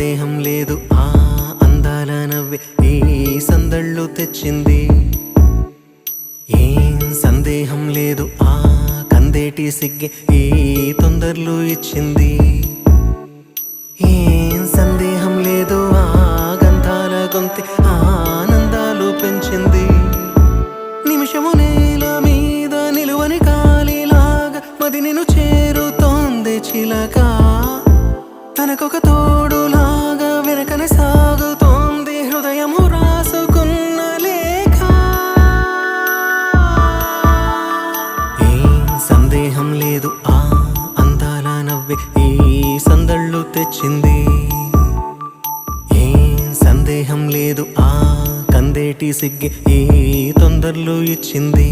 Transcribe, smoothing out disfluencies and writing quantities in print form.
సందేహం లేదు ఆ అందాల నవ్వే ఈ సందళ్ళు తెచ్చింది. ఏం సందేహం లేదు ఆ కందేటి సిగ్గే ఈ తొందరలు ఇచ్చింది. ఏం సందేహం లేదు ఆ గంధాల గొంతి ఆనందాలు పెంచింది. నిమిషము నేల మీద నిలువని కాలిలాగా మది నిన్ను చేరుతోంది చిలక. తనకొక తోడులాగా వెనకనే సాగుతోంది హృదయము రాసుకున్న లేఖ. ఏం సందేహం లేదు ఆ అందాల నవ్వే ఈ సందళ్ళు తెచ్చింది. ఏం సందేహం లేదు ఆ కందేటి సిగ్గే ఈ తొందరలు ఇచ్చింది.